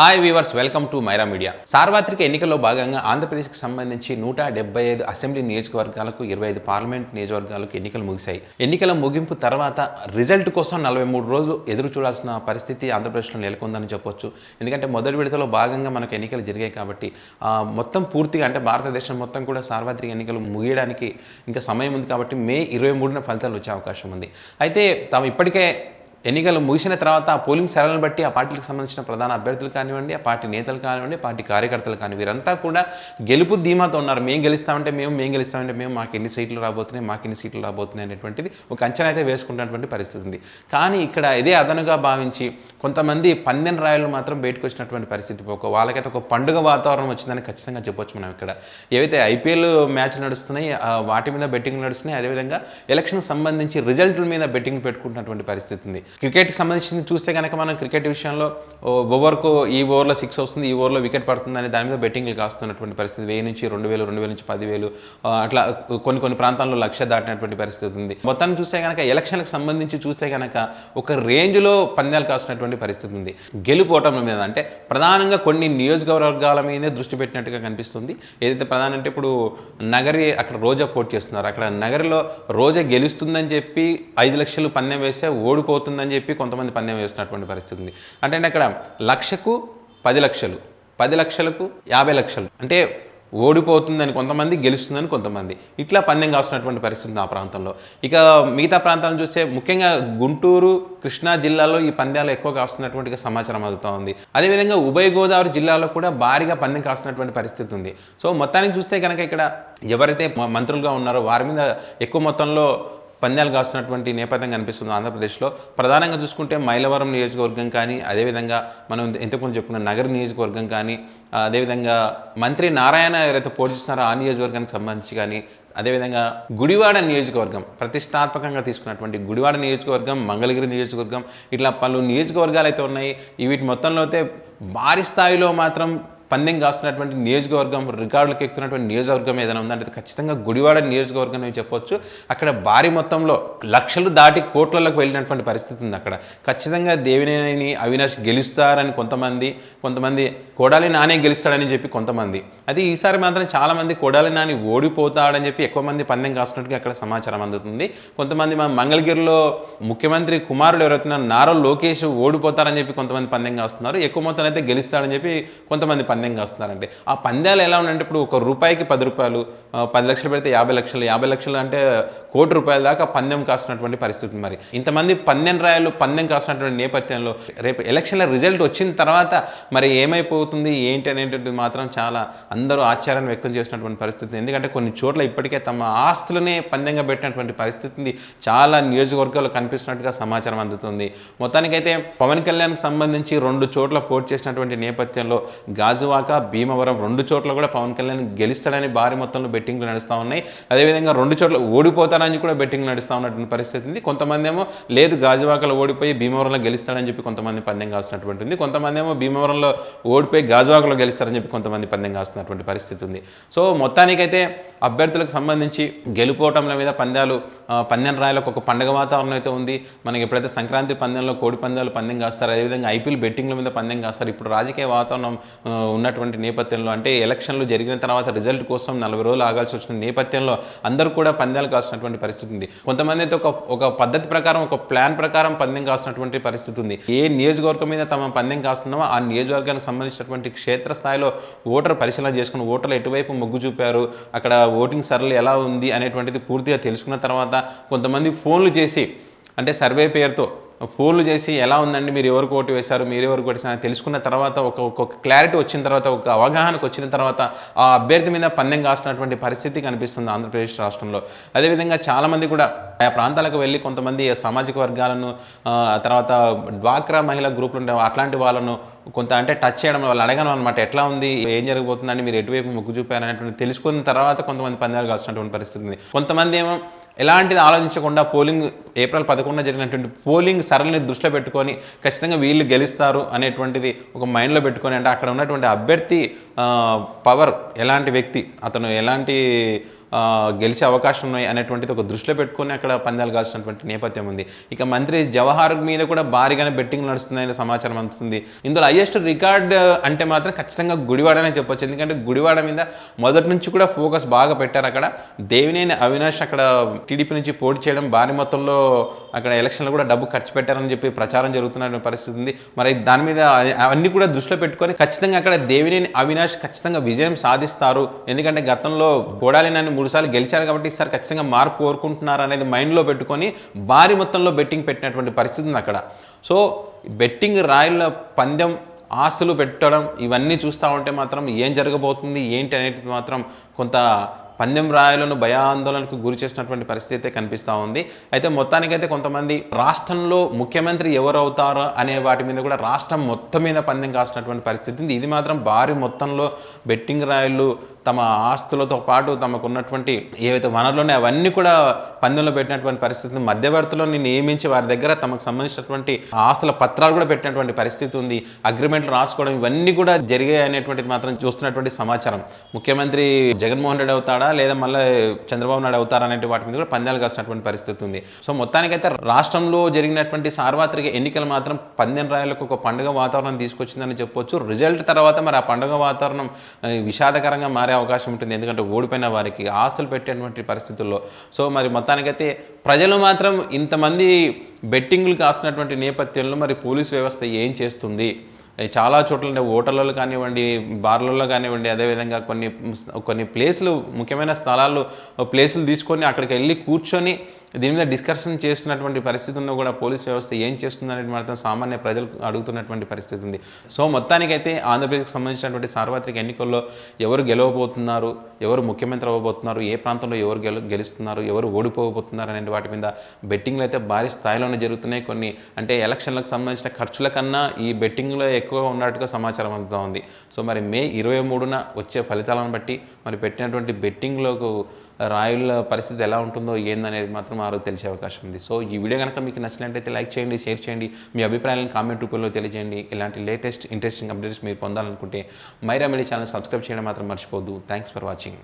Hi viewers, welcome to Myra Media. సార్వత్రిక ఎన్నికల్లో భాగంగా ఆంధ్రప్రదేశ్కి సంబంధించి 175 అసెంబ్లీ నియోజకవర్గాలకు 25 పార్లమెంట్ నియోజకవర్గాలకు ఎన్నికలు ముగిశాయి. ఎన్నికల ముగింపు తర్వాత రిజల్ట్ కోసం 43 రోజులు ఎదురు చూడాల్సిన పరిస్థితి ఆంధ్రప్రదేశ్లో నెలకొందని చెప్పొచ్చు. ఎందుకంటే మొదటి విడతలో భాగంగా మనకు ఎన్నికలు జరిగాయి కాబట్టి మొత్తం పూర్తిగా అంటే భారతదేశం మొత్తం కూడా సార్వత్రిక ఎన్నికలు ముగియడానికి ఇంకా సమయం ఉంది కాబట్టి మే 23న ఫలితాలు వచ్చే అవకాశం ఉంది. అయితే తాము ఇప్పటికే ఎన్నికలు ముగిసిన తర్వాత ఆ పోలింగ్ సరళను బట్టి ఆ పార్టీలకు సంబంధించిన ప్రధాన అభ్యర్థులు కానివ్వండి, ఆ పార్టీ నేతలు కానివ్వండి, పార్టీ కార్యకర్తలు కానివ్వండి, వీరంతా కూడా గెలుపు ధీమాతో ఉన్నారు. మేము గెలుస్తామంటే మేము మాకు ఎన్ని సీట్లు రాబోతున్నాయి అనేటువంటిది ఒక అంచనా అయితే వేసుకుంటున్నటువంటి పరిస్థితి ఉంది. కానీ ఇక్కడ ఇదే అదనుగా భావించి కొంతమంది పందెం రాయలు మాత్రం బయటకు వచ్చినటువంటి పరిస్థితి. వాళ్ళకైతే ఒక పండుగ వాతావరణం వచ్చిందని ఖచ్చితంగా చెప్పొచ్చు. మనం ఇక్కడ ఏవైతే ఐపీఎల్ మ్యాచ్లు నడుస్తున్నాయి వాటి మీద బెట్టింగ్లు నడుస్తున్నాయి, అదేవిధంగా ఎలక్షన్కి సంబంధించి రిజల్ట్ల మీద బెట్టింగ్ పెట్టుకుంటున్నటువంటి పరిస్థితి ఉంది. క్రికెట్కి సంబంధించి చూస్తే కనుక మనం క్రికెట్ విషయంలో ఓవర్కు ఈ ఓవర్లో 6 వస్తుంది, ఈ ఓవర్లో వికెట్ పడుతుంది అనే దాని మీద బెట్టింగ్లు కాస్తున్నటువంటి పరిస్థితి. 1000 నుంచి 2000, 2000 నుంచి 10,000 అట్లా కొన్ని ప్రాంతాల్లో 1,00,000 దాటినటువంటి పరిస్థితి ఉంది. మొత్తాన్ని చూస్తే కనుక ఎలక్షన్లకు సంబంధించి చూస్తే కనుక ఒక రేంజ్లో పందాలు కాస్తున్నటువంటి పరిస్థితి ఉంది. గెలుపోవటం మీద అంటే ప్రధానంగా కొన్ని నియోజకవర్గాల మీదే దృష్టి పెట్టినట్టుగా కనిపిస్తుంది. ఏదైతే ప్రధాన అంటే ఇప్పుడు నగరి అక్కడ రోజా పోటీ చేస్తున్నారు. అక్కడ నగరిలో రోజా గెలుస్తుందని చెప్పి 5 లక్షలు పందెం వేస్తే ఓడిపోతుందని చెప్పి కొంతమంది పందెం వేస్తున్నటువంటి పరిస్థితి ఉంది. అంటే అక్కడ 1,00,000కు 10 లక్షలు, 10 లక్షలకు 50 లక్షలు, అంటే ఓడిపోతుందని కొంతమంది, గెలుస్తుందని కొంతమంది, ఇట్లా పందెం కాస్తున్నటువంటి పరిస్థితి ఆ ప్రాంతంలో. ఇక మిగతా ప్రాంతాలను చూస్తే ముఖ్యంగా గుంటూరు, కృష్ణా జిల్లాలో ఈ పందాలు ఎక్కువ కాస్తున్నటువంటి సమాచారం అందుతూ ఉంది. అదేవిధంగా ఉభయ గోదావరి జిల్లాలో కూడా భారీగా పందెం కాస్తున్నటువంటి పరిస్థితి ఉంది. సో మొత్తానికి చూస్తే కనుక ఇక్కడ ఎవరైతే మంత్రులుగా ఉన్నారో వారి మీద ఎక్కువ మొత్తంలో పందాలు కాస్తున్నటువంటి నేపథ్యం కనిపిస్తుంది ఆంధ్రప్రదేశ్లో. ప్రధానంగా చూసుకుంటే మైలవరం నియోజకవర్గం కానీ, అదేవిధంగా మనం ఇంతకుముందు చెప్పుకున్న నగర నియోజకవర్గం కానీ, అదేవిధంగా మంత్రి నారాయణ ఎవరైతే పోటీ చేస్తున్నారో ఆ నియోజకవర్గానికి సంబంధించి కానీ, అదేవిధంగా గుడివాడ నియోజకవర్గం ప్రతిష్టాత్మకంగా తీసుకున్నటువంటి గుడివాడ నియోజకవర్గం, మంగళగిరి నియోజకవర్గం, ఇట్లా పలు నియోజకవర్గాలు అయితే ఉన్నాయి. వీటి మొత్తంలో అయితే భారీ స్థాయిలో మాత్రం పందెం కాస్తున్నటువంటి నియోజకవర్గం, రికార్డులకు ఎక్కుతున్నటువంటి నియోజకవర్గం ఏదైనా ఉందంటే ఖచ్చితంగా గుడివాడ నియోజకవర్గం అని చెప్పొచ్చు. అక్కడ భారీ మొత్తంలో లక్షలు దాటి కోట్లలోకి వెళ్ళినటువంటి పరిస్థితి ఉంది. అక్కడ ఖచ్చితంగా దేవినేని అవినాష్ గెలుస్తారని కొంతమంది కొడాలి నాని గెలుస్తాడని చెప్పి కొంతమంది, అది ఈసారి మాత్రం చాలామంది కొడాలి నాని ఓడిపోతాడని చెప్పి ఎక్కువ మంది పందెం కాస్తున్నట్టుగా అక్కడ సమాచారం అందుతుంది. కొంతమంది మంగళగిరిలో ముఖ్యమంత్రి కుమారుడు ఎవరైతున్నారు నారా లోకేష్ ఓడిపోతారని చెప్పి కొంతమంది పందెం కాస్తున్నారు. ఎక్కువ మొత్తం అయితే గెలుస్తాడని చెప్పి కొంతమంది పందెం కాస్తున్నారంటే ఆ పందాలు ఎలా ఉన్నాయంటే ఇప్పుడు ఒక రూపాయికి 10 రూపాయలు, 10 లక్షలు పెడితే 50 లక్షలు, 50 లక్షలు అంటే ₹1,00,00,000 దాకా పందెం కాస్తున్నటువంటి పరిస్థితి. మరి ఇంతమంది పందెం రాయలు పందెం కాస్తున్నటువంటి నేపథ్యంలో రేపు ఎలక్షన్ల రిజల్ట్ వచ్చిన తర్వాత మరి ఏమైపోతుంది ఏంటి అనేటువంటిది మాత్రం చాలా అందరూ ఆశ్చర్యాన్ని వ్యక్తం చేసినటువంటి పరిస్థితి. ఎందుకంటే కొన్ని చోట్ల ఇప్పటికే తమ ఆస్తులనే పందెంగా పెట్టినటువంటి పరిస్థితి చాలా నియోజకవర్గాల్లో కనిపిస్తున్నట్టుగా సమాచారం అందుతుంది. మొత్తానికైతే పవన్ కళ్యాణ్కి సంబంధించి 2 చోట్ల పోటీ చేసినటువంటి నేపథ్యంలో గాజువాక, భీమవరం 2 చోట్ల కూడా పవన్ కళ్యాణ్ గెలుస్తాడని భారీ మొత్తంలో బెట్టింగ్లు నడుస్తూ ఉన్నాయి. అదేవిధంగా 2 చోట్ల ఓడిపోతారని కూడా బెట్టింగ్ నడుస్తూ ఉన్నటువంటి పరిస్థితి ఉంది. కొంతమంది ఏమో లేదు గాజువాకలో ఓడిపోయి భీమవరంలో గెలుస్తాడని చెప్పి కొంతమంది పందెం కాస్తున్నటువంటి ఉంది. కొంతమంది ఏమో భీమవరంలో ఓడిపోయి గాజువాకలో గెలుస్తారని చెప్పి కొంతమంది పందెం కాస్తున్నటువంటి పరిస్థితి ఉంది. సో మొత్తానికైతే అభ్యర్థులకు సంబంధించి గెలుపోవటంల మీద పందెం రాయలకు ఒక పండుగ వాతావరణం అయితే ఉంది. మనకి ఎప్పుడైతే సంక్రాంతి పందెంలో కోడి పందాలు పందెం కాస్తారు, అదేవిధంగా ఐపీఎల్ బెట్టింగ్ల మీద పందెం కాస్తారు. ఇప్పుడు రాజకీయ వాతావరణం ఉన్నటువంటి నేపథ్యంలో అంటే ఎలక్షన్లు జరిగిన తర్వాత రిజల్ట్ కోసం 40 రోజులు ఆగాల్సి వచ్చిన నేపథ్యంలో అందరూ కూడా పందాలు కాసినటువంటి పరిస్థితి ఉంది. కొంతమంది అయితే ఒక పద్ధతి ప్రకారం, ఒక ప్లాన్ ప్రకారం పందెం కాసినటువంటి పరిస్థితి ఉంది. ఏ నియోజకవర్గం మీద తమ పందెం కాస్తున్నామో ఆ నియోజకవర్గానికి సంబంధించినటువంటి క్షేత్రస్థాయిలో ఓటర్ పరిశీలన చేసుకుని ఓటర్లు ఎటువైపు మొగ్గు చూపారు, అక్కడ ఓటింగ్ సరళి ఎలా ఉంది అనేటువంటిది పూర్తిగా తెలుసుకున్న తర్వాత కొంతమంది ఫోన్లు చేసి అంటే సర్వే పేరుతో ఫోన్లు చేసి ఎలా ఉందండి, మీరు ఎవరికి ఓటు వేశారు, మీరు ఎవరికి ఓటేసారని తెలుసుకున్న తర్వాత ఒక క్లారిటీ వచ్చిన తర్వాత, ఒక అవగాహనకు వచ్చిన తర్వాత ఆ అభ్యర్థి మీద పందెం కాసినటువంటి పరిస్థితి కనిపిస్తుంది ఆంధ్రప్రదేశ్ రాష్ట్రంలో. అదేవిధంగా చాలామంది కూడా ఆయా ప్రాంతాలకు వెళ్ళి కొంతమంది సామాజిక వర్గాలను, తర్వాత డ్వాక్రా మహిళా గ్రూపులు ఉండే అట్లాంటి వాళ్ళను కొంత అంటే టచ్ చేయడం, వాళ్ళు అడగను అనమాట, ఎట్లా ఉంది, ఏం జరగబోతుందని, మీరు ఎటువైపు మొగ్గు చూపారు అనేటువంటి తెలుసుకున్న తర్వాత కొంతమంది పందాలు కాల్సినటువంటి పరిస్థితి ఉంది. కొంతమంది ఏమో ఎలాంటిది ఆలోచించకుండా ఏప్రిల్ 11న జరిగినటువంటి పోలింగ్ సరళిని దృష్టిలో పెట్టుకొని ఖచ్చితంగా వీళ్ళు గెలుస్తారు అనేటువంటిది ఒక మైండ్లో పెట్టుకొని, అంటే అక్కడ ఉన్నటువంటి అభ్యర్థి పవర్ ఎలాంటి వ్యక్తి, అతను ఎలాంటి గెలిచే అవకాశం ఉన్నాయి అనేటువంటిది ఒక దృష్టిలో పెట్టుకొని అక్కడ పందాలు కాల్చినటువంటి నేపథ్యం ఉంది. ఇక మంత్రి జవహర్ మీద కూడా భారీగానే బెట్టింగ్ నడుస్తుందనే సమాచారం అందుతుంది. ఇందులో హైయెస్ట్ రికార్డ్ అంటే మాత్రం ఖచ్చితంగా గుడివాడనే చెప్పొచ్చు. ఎందుకంటే గుడివాడ మీద మొదటి నుంచి కూడా ఫోకస్ బాగా పెట్టారు. అక్కడ దేవినేని అవినాష్ అక్కడ టీడీపీ నుంచి పోటీ చేయడం, భారీ మొత్తంలో అక్కడ ఎలక్షన్లో కూడా డబ్బు ఖర్చు పెట్టారని చెప్పి ప్రచారం జరుగుతున్న పరిస్థితి ఉంది. మరి దాని మీద అవన్నీ కూడా దృష్టిలో పెట్టుకొని ఖచ్చితంగా అక్కడ దేవినేని అవినాష్ ఖచ్చితంగా విజయం సాధిస్తారు. ఎందుకంటే గతంలో గోడాలినని 3 సార్లు గెలిచారు కాబట్టి ఈసారి ఖచ్చితంగా మార్పు కోరుకుంటున్నారు అనేది మైండ్లో పెట్టుకొని భారీ మొత్తంలో బెట్టింగ్ పెట్టినటువంటి పరిస్థితి ఉంది అక్కడ. సో బెట్టింగ్ రాయిల పందెం, ఆస్తులు పెట్టడం ఇవన్నీ చూస్తూ ఉంటే మాత్రం ఏం జరగబోతుంది ఏంటి అనేది మాత్రం కొంత పందెం రాయలను భయాందోళనకు గురి చేసినటువంటి పరిస్థితి అయితే కనిపిస్తూ ఉంది. అయితే మొత్తానికైతే కొంతమంది రాష్ట్రంలో ముఖ్యమంత్రి ఎవరు అవుతారో అనే వాటి మీద కూడా రాష్ట్రం మొత్తం మీద పందెం కాసినటువంటి పరిస్థితి ఉంది. ఇది మాత్రం భారీ మొత్తంలో బెట్టింగ్ రాయలు తమ ఆస్తులతో పాటు తమకు ఉన్నటువంటి ఏవైతే వనరులున్నాయో అవన్నీ కూడా పందెంలో పెట్టినటువంటి పరిస్థితి, మధ్యవర్తులను నియమించి వారి దగ్గర తమకు సంబంధించినటువంటి ఆస్తుల పత్రాలు కూడా పెట్టినటువంటి పరిస్థితి ఉంది. అగ్రిమెంట్లు రాసుకోవడం ఇవన్నీ కూడా జరిగాయి అనేటువంటిది మాత్రం చూస్తున్నటువంటి సమాచారం. ముఖ్యమంత్రి జగన్మోహన్ రెడ్డి అవుతాడా లేదా మళ్ళీ చంద్రబాబు నాయుడు అవుతారా అనే వాటి మీద కూడా పందాలు కాసినటువంటి పరిస్థితి ఉంది. సో మొత్తానికైతే రాష్ట్రంలో జరిగినటువంటి సార్వత్రిక ఎన్నికలు మాత్రం పందెం రాయలకు ఒక పండుగ వాతావరణం తీసుకొచ్చిందని చెప్పొచ్చు. రిజల్ట్ తర్వాత మరి ఆ పండుగ వాతావరణం విషాదకరంగా మారే అవకాశం ఉంటుంది. ఎందుకంటే ఓడిపోయిన వారికి ఆస్తులు పెట్టేటువంటి పరిస్థితుల్లో. సో మరి మొత్తానికైతే ప్రజలు మాత్రం ఇంతమంది బెట్టింగ్లు కాస్తున్నటువంటి నేపథ్యంలో మరి పోలీస్ వ్యవస్థ ఏం చేస్తుంది? చాలా చోట్ల హోటళ్ళలో కానివ్వండి, బార్లలో కానివ్వండి, అదేవిధంగా కొన్ని ప్లేసులు, ముఖ్యమైన స్థలాల్లో ప్లేసులు తీసుకొని అక్కడికి వెళ్ళి కూర్చొని దీని మీద డిస్కషన్ చేస్తున్నటువంటి పరిస్థితుల్లో కూడా పోలీస్ వ్యవస్థ ఏం చేస్తుందనేది మాత్రం సామాన్య ప్రజలు అడుగుతున్నటువంటి పరిస్థితి ఉంది. సో మొత్తానికైతే ఆంధ్రప్రదేశ్కి సంబంధించినటువంటి సార్వత్రిక ఎన్నికల్లో ఎవరు గెలవబోతున్నారు, ఎవరు ముఖ్యమంత్రి అవ్వబోతున్నారు, ఏ ప్రాంతంలో ఎవరు గెలుస్తున్నారు, ఎవరు ఓడిపోబోతున్నారు అనే వాటి మీద బెట్టింగ్లు అయితే భారీ స్థాయిలోనే జరుగుతున్నాయి. కొన్ని అంటే ఎలక్షన్లకు సంబంధించిన ఖర్చుల కన్నా ఈ బెట్టింగ్లో ఎక్కువగా ఉన్నట్టుగా సమాచారం అందుతూ ఉంది. సో మరి మే 23న వచ్చే ఫలితాలను బట్టి మరి పెట్టినటువంటి బెట్టింగ్లోకి రాయుల పరిస్థితి ఎలా ఉంటుందో ఏందనేది మాత్రం ఆ రోజు తెలిసే అవకాశం ఉంది. సో ఈ వీడియో కనుక మీకు నచ్చినట్లయితే లైక్ చేయండి, షేర్ చేయండి, మీ అభిప్రాయాలను కామెంట్ రూపంలో తెలియజేయండి. ఇలాంటి లేటెస్ట్ ఇంట్రెస్టింగ్ అప్డేట్స్ మీరు పొందాలనుకుంటే మైరా మీడియా ఛానల్ సబ్స్క్రైబ్ చేయడం మాత్రం మర్చిపోవద్దు. Thanks for watching.